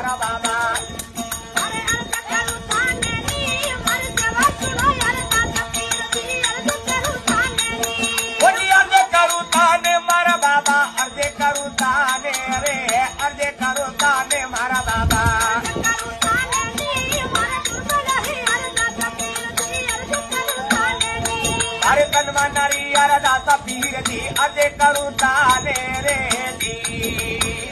મારા બાબા મારા બાબા અર્ધે કરું તાને રે અર્ધે કરું તાને મારા બાબા અરે તનમાં નારી યાર દાતા પીર જી અર્ધે કરું તાને રે જી